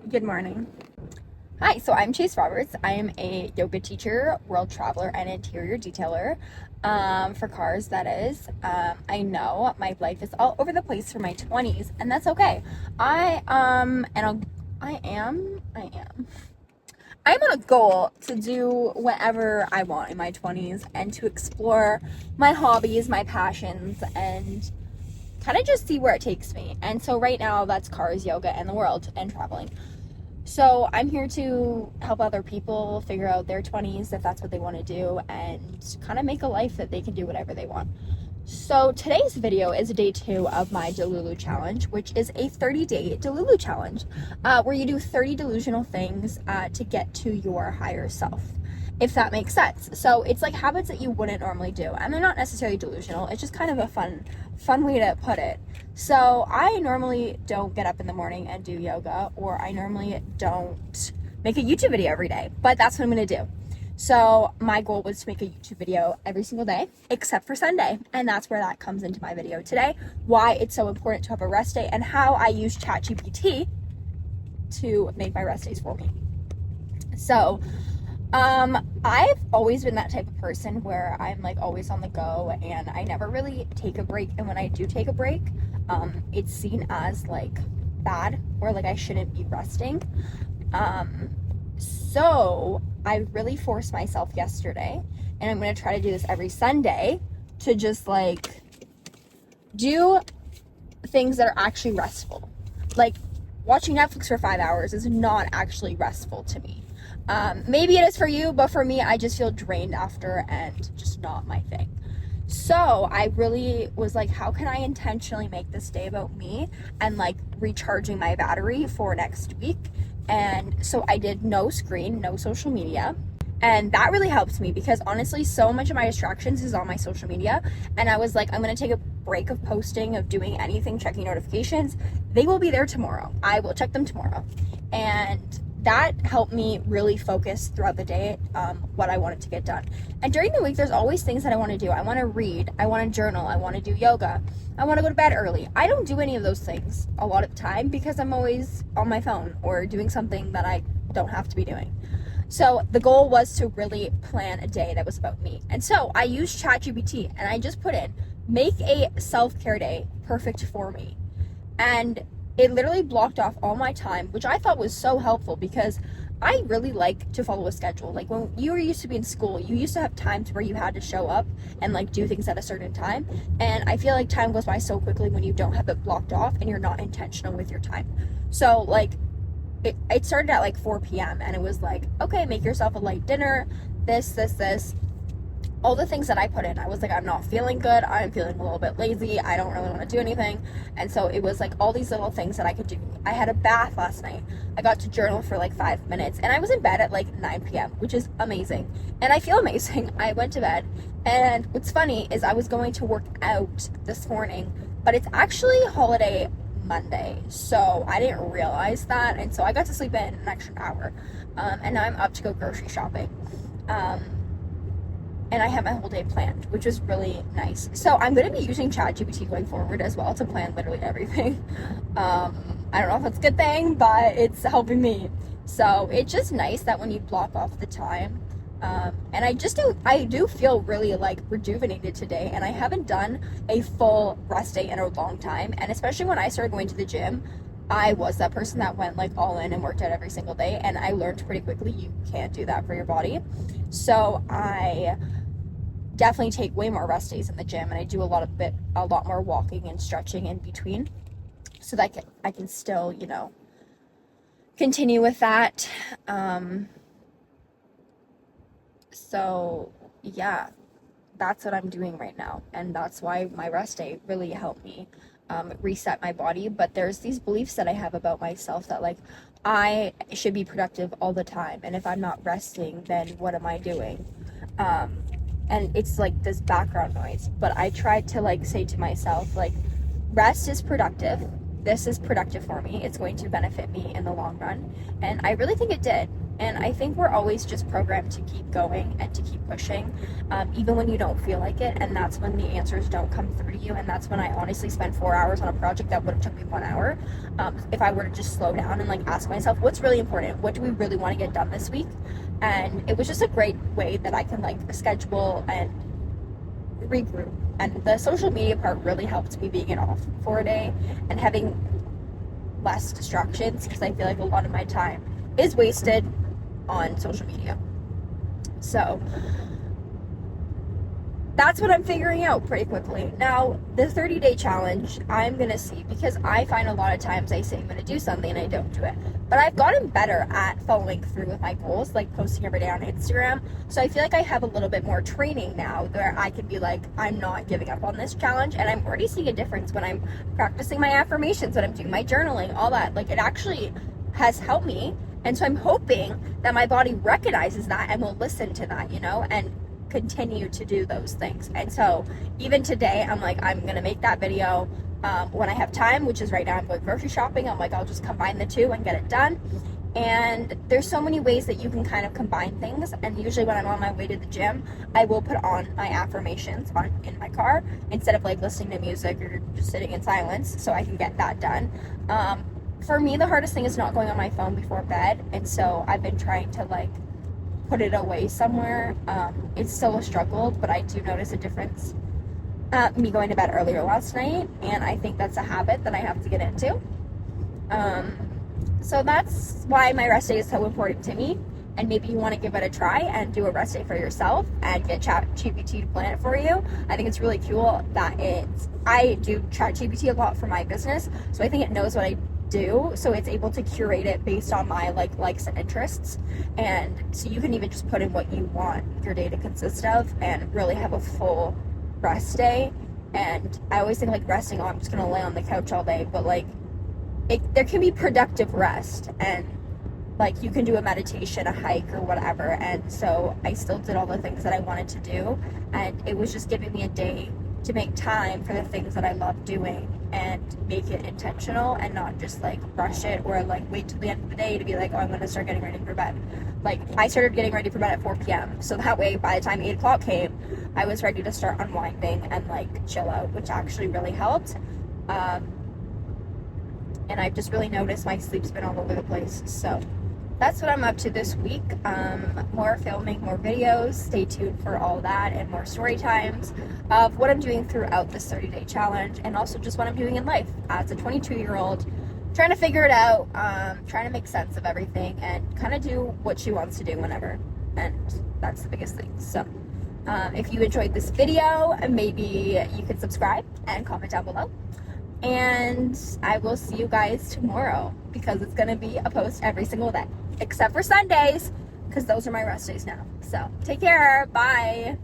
Good morning. Hi, so I'm Chase Roberts. I am a yoga teacher, world traveler, and interior detailer for cars, that is. I know my life is all over the place for my 20s, and that's okay. I'm on a goal to do whatever I want in my 20s and to explore my hobbies, my passions, and kind of just see where it takes me. And so right now, that's cars, yoga, and the world, and traveling. So I'm here to help other people figure out their 20s if that's what they want to do and kind of make a life that they can do whatever they want. So today's video is day 2 of my Delulu challenge, which is a 30-day Delulu challenge where you do 30 delusional things to get to your higher self, if that makes sense. So it's like habits that you wouldn't normally do, and they're not necessarily delusional. It's just kind of a fun way to put it. So I normally don't get up in the morning and do yoga, or I normally don't make a YouTube video every day, but that's what I'm going to do. So my goal was to make a YouTube video every single day, except for Sunday. And that's where that comes into my video today, why it's so important to have a rest day and how I use Chat GPT to make my rest days for me. So I've always been that type of person where I'm like always on the go and I never really take a break. And when I do take a break, it's seen as like bad or like I shouldn't be resting. So I really forced myself yesterday, and I'm going to try to do this every Sunday, to just like do things that are actually restful. Like watching Netflix for 5 hours is not actually restful to me. Maybe it is for you, but for me, I just feel drained after and just not my thing. So I really was like, how can I intentionally make this day about me and like recharging my battery for next week? And so I did no screen, no social media. And that really helps me because honestly, so much of my distractions is on my social media. And I was like, I'm going to take a break of posting, of doing anything, checking notifications. They will be there tomorrow. I will check them tomorrow. And that helped me really focus throughout the day what I wanted to get done. And during the week, there's always things that I want to do. I want to read. I want to journal. I want to do yoga. I want to go to bed early. I don't do any of those things a lot of the time because I'm always on my phone or doing something that I don't have to be doing. So the goal was to really plan a day that was about me. And so I used ChatGPT and I just put in, make a self-care day perfect for me. And it literally blocked off all my time, which I thought was so helpful because I really like to follow a schedule. Like when you were used to be in school, you used to have times where you had to show up and like do things at a certain time. And I feel like time goes by so quickly when you don't have it blocked off and you're not intentional with your time. So like it started at like 4 p.m. and it was like, okay, make yourself a light dinner, this, all the things that I put in. I was like, I'm not feeling good. I'm feeling a little bit lazy. I don't really want to do anything. And so it was like all these little things that I could do. I had a bath last night. I got to journal for like 5 minutes and I was in bed at like 9 p.m., which is amazing. And I feel amazing. I went to bed. And what's funny is I was going to work out this morning, but it's actually holiday Monday. So I didn't realize that. And so I got to sleep in an extra hour. And now I'm up to go grocery shopping. And I have my whole day planned, which is really nice. So I'm going to be using ChatGPT going forward as well to plan literally everything. I don't know if that's a good thing, but it's helping me. So it's just nice that when you block off the time, and I do feel really like rejuvenated today, and I haven't done a full rest day in a long time. And especially when I started going to the gym, I was that person that went like all in and worked out every single day, and I learned pretty quickly you can't do that for your body. So I definitely take way more rest days in the gym, and I do a lot more walking and stretching in between, so that I can still, continue with that. So yeah, that's what I'm doing right now, and that's why my rest day really helped me reset my body. But there's these beliefs that I have about myself that like I should be productive all the time, and if I'm not resting, then what am I doing? And it's like this background noise. But I tried to like say to myself, like, rest is productive. This is productive for me. It's going to benefit me in the long run. And I really think it did. And I think we're always just programmed to keep going and to keep pushing, even when you don't feel like it. And that's when the answers don't come through to you. And that's when I honestly spent 4 hours on a project that would have took me 1 hour. If I were to just slow down and like ask myself, what's really important? What do we really want to get done this week? And it was just a great way that I can like schedule and regroup. And the social media part really helped me being it off for a day and having less distractions, because I feel like a lot of my time is wasted on social media. So that's what I'm figuring out pretty quickly. Now, the 30-day challenge, I'm going to see, because I find a lot of times I say I'm going to do something and I don't do it. But I've gotten better at following through with my goals, like posting every day on Instagram. So I feel like I have a little bit more training now where I can be like, I'm not giving up on this challenge. And I'm already seeing a difference when I'm practicing my affirmations, when I'm doing my journaling, all that. Like, it actually has helped me. And so I'm hoping that my body recognizes that and will listen to that, you know, and continue to do those things. And so even today, I'm like, I'm gonna make that video when I have time, which is right now I'm going grocery shopping. I'm like, I'll just combine the two and get it done. And there's so many ways that you can kind of combine things. And usually when I'm on my way to the gym, I will put on my affirmations in my car instead of like listening to music or just sitting in silence, so I can get that done. For me, the hardest thing is not going on my phone before bed. And so I've been trying to like put it away somewhere. It's still a struggle, but I do notice a difference. Me going to bed earlier last night, and I think that's a habit that I have to get into. So that's why my rest day is so important to me. And maybe you want to give it a try and do a rest day for yourself and get Chat GPT to plan it for you. I think it's really cool that I do Chat GPT a lot for my business, so I think it knows what I do, so it's able to curate it based on my likes and interests. And so you can even just put in what you want your day to consist of and really have a full rest day. And I always think like resting, I'm just gonna lay on the couch all day, but like there can be productive rest, and like you can do a meditation, a hike, or whatever. And so I still did all the things that I wanted to do, and it was just giving me a day to make time for the things that I love doing and make it intentional and not just like rush it or like wait till the end of the day to be like, oh, I'm going to start getting ready for bed. Like, I started getting ready for bed at 4 p.m. so that way by the time 8 o'clock came, I was ready to start unwinding and like chill out, which actually really helped. And I've just really noticed my sleep's been all over the place. So that's what I'm up to this week. More filming, more videos. Stay tuned for all that, and more story times of what I'm doing throughout this 30-day challenge, and also just what I'm doing in life as a 22-year-old, trying to figure it out, trying to make sense of everything, and kind of do what she wants to do whenever. And that's the biggest thing. So if you enjoyed this video, maybe you could subscribe and comment down below. And I will see you guys tomorrow, because it's going to be a post every single day, except for Sundays, because those are my rest days now. So take care. Bye.